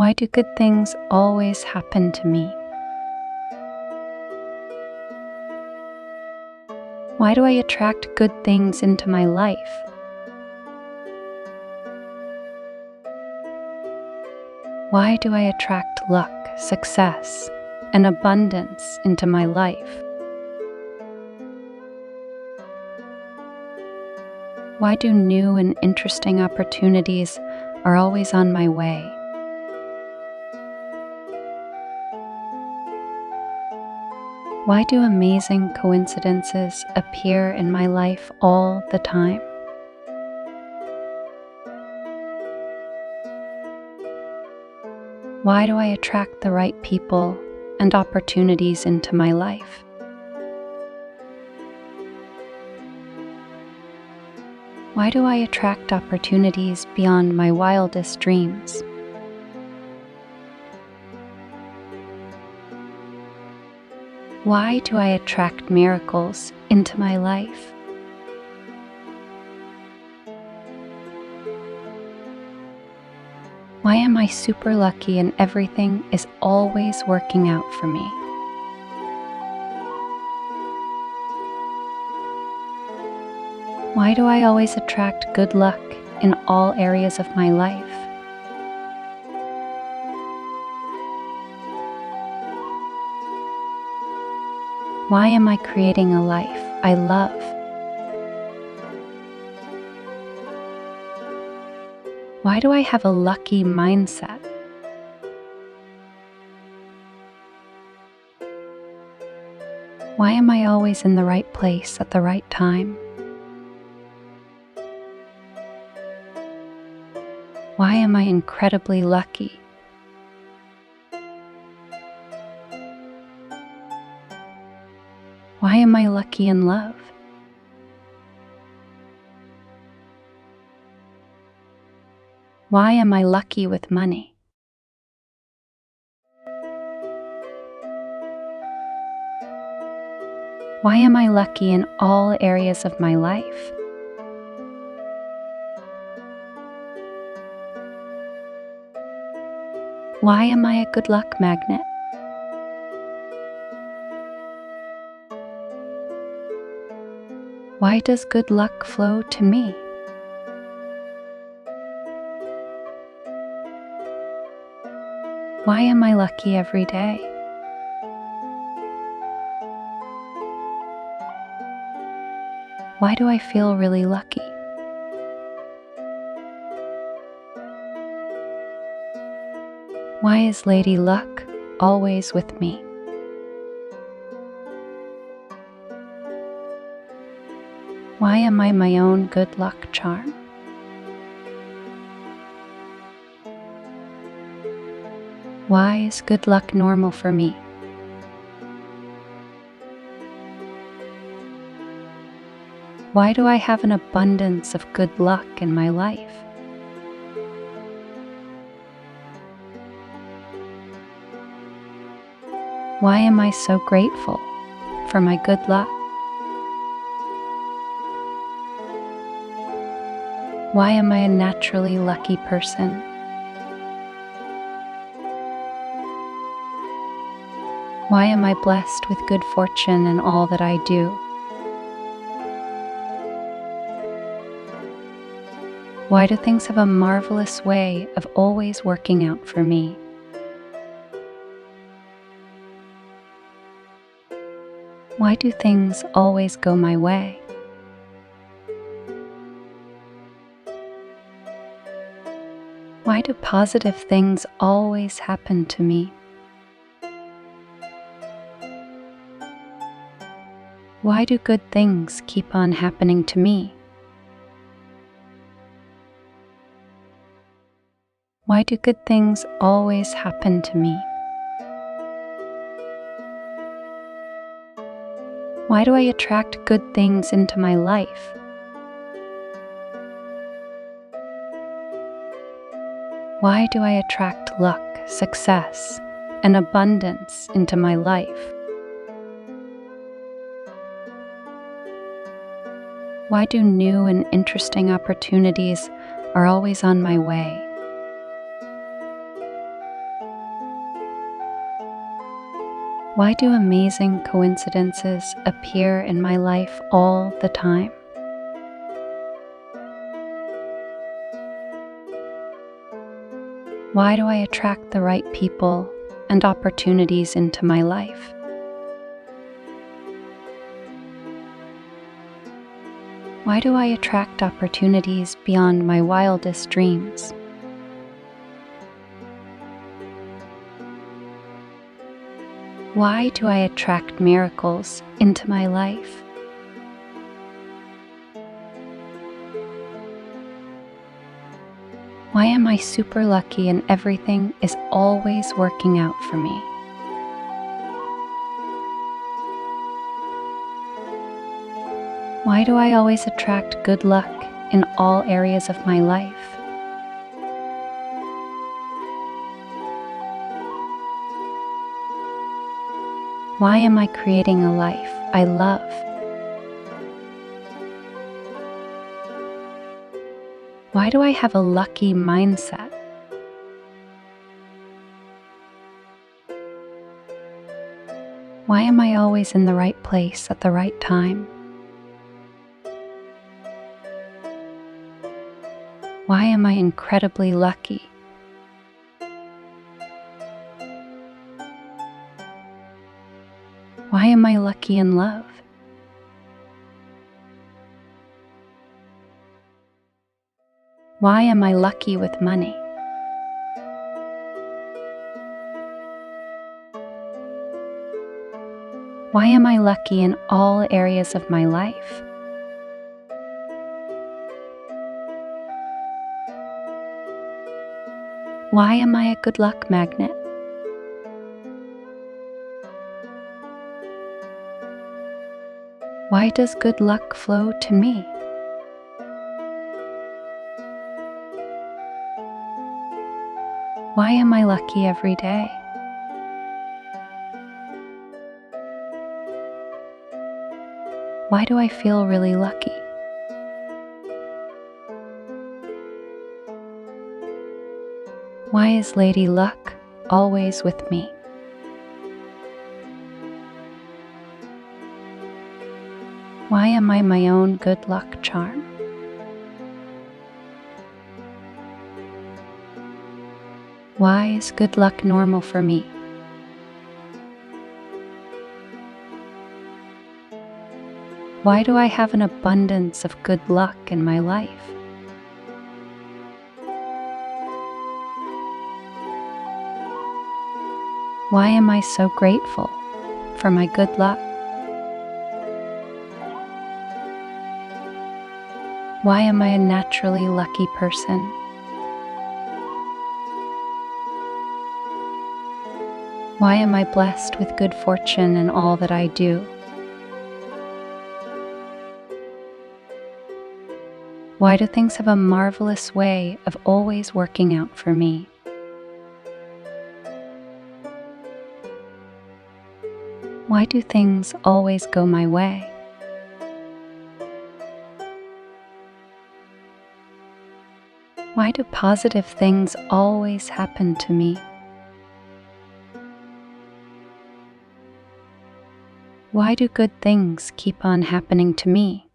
Why do good things always happen to me? Why do I attract good things into my life? Why do I attract luck, success, and abundance into my life? Why do new and interesting opportunities are always on my way? Why do amazing coincidences appear in my life all the time? Why do I attract the right people and opportunities into my life? Why do I attract opportunities beyond my wildest dreams? Why do I attract miracles into my life? Why am I super lucky and everything is always working out for me? Why do I always attract good luck in all areas of my life? Why am I creating a life I love? Why do I have a lucky mindset? Why am I always in the right place at the right time? Why am I incredibly lucky? Why am I lucky in love? Why am I lucky with money? Why am I lucky in all areas of my life? Why am I a good luck magnet? Why does good luck flow to me? Why am I lucky every day? Why do I feel really lucky? Why is Lady Luck always with me? Why am I my own good luck charm? Why is good luck normal for me? Why do I have an abundance of good luck in my life? Why am I so grateful for my good luck? Why am I a naturally lucky person? Why am I blessed with good fortune in all that I do? Why do things have a marvelous way of always working out for me? Why do things always go my way? Why do positive things always happen to me? Why do good things keep on happening to me? Why do good things always happen to me? Why do I attract good things into my life? Why do I attract luck, success, and abundance into my life? Why do new and interesting opportunities are always on my way? Why do amazing coincidences appear in my life all the time? Why do I attract the right people and opportunities into my life? Why do I attract opportunities beyond my wildest dreams? Why do I attract miracles into my life? Why am I super lucky and everything is always working out for me? Why do I always attract good luck in all areas of my life? Why am I creating a life I love? Why do I have a lucky mindset? Why am I always in the right place at the right time? Why am I incredibly lucky? Why am I lucky in love? Why am I lucky with money? Why am I lucky in all areas of my life? Why am I a good luck magnet? Why does good luck flow to me? Why am I lucky every day? Why do I feel really lucky? Why is Lady Luck always with me? Why am I my own good luck charm? Why is good luck normal for me? Why do I have an abundance of good luck in my life? Why am I so grateful for my good luck? Why am I a naturally lucky person? Why am I blessed with good fortune in all that I do? Why do things have a marvelous way of always working out for me? Why do things always go my way? Why do positive things always happen to me? Why do good things keep on happening to me?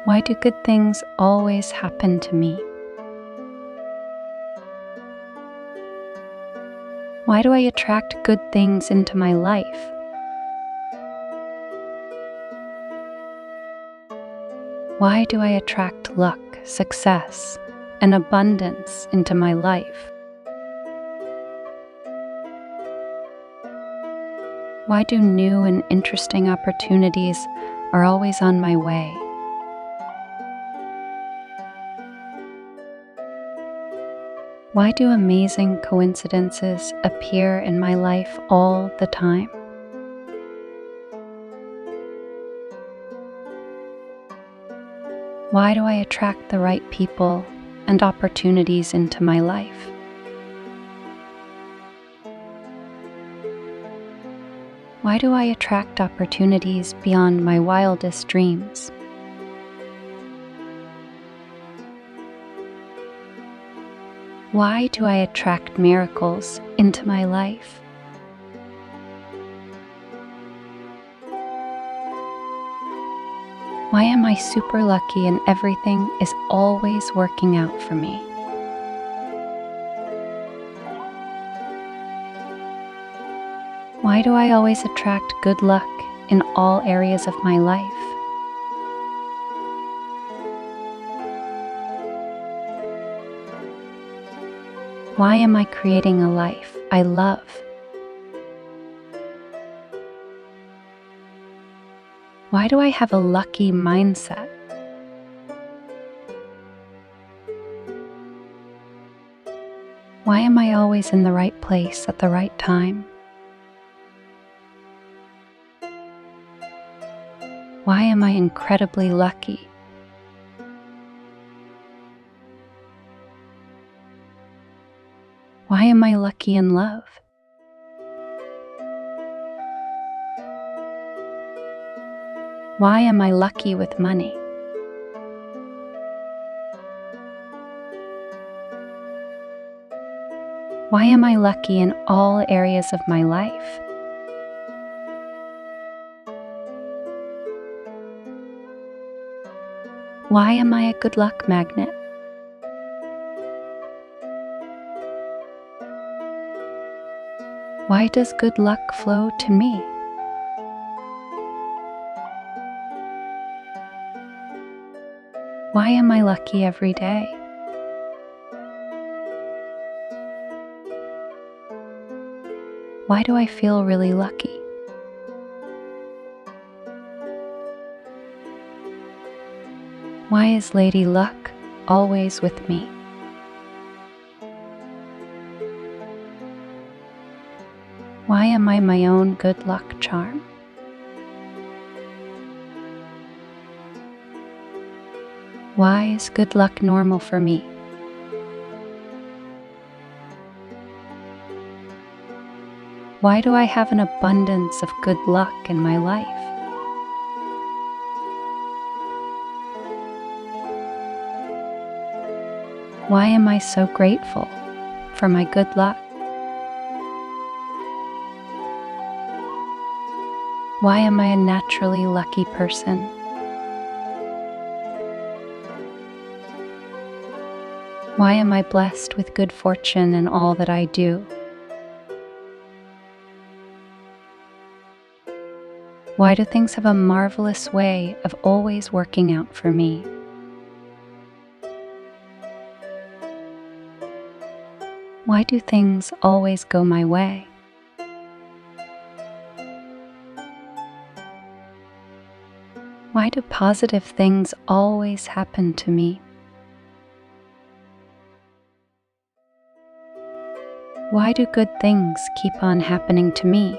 Why do good things always happen to me? Why do I attract good things into my life? Why do I attract luck, success, and abundance into my life? Why do new and interesting opportunities are always on my way? Why do amazing coincidences appear in my life all the time? Why do I attract the right people and opportunities into my life? Why do I attract opportunities beyond my wildest dreams? Why do I attract miracles into my life? Why am I super lucky and everything is always working out for me? Why do I always attract good luck in all areas of my life? Why am I creating a life I love? Why do I have a lucky mindset? Why am I always in the right place at the right time? Why am I incredibly lucky? Why am I lucky in love? Why am I lucky with money? Why am I lucky in all areas of my life? Why am I a good luck magnet? Why does good luck flow to me? Why am I lucky every day? Why do I feel really lucky? Why is Lady Luck always with me? Why am I my own good luck charm? Why is good luck normal for me? Why do I have an abundance of good luck in my life? Why am I so grateful for my good luck? Why am I a naturally lucky person? Why am I blessed with good fortune in all that I do? Why do things have a marvelous way of always working out for me? Why do things always go my way? Why do positive things always happen to me? Why do good things keep on happening to me?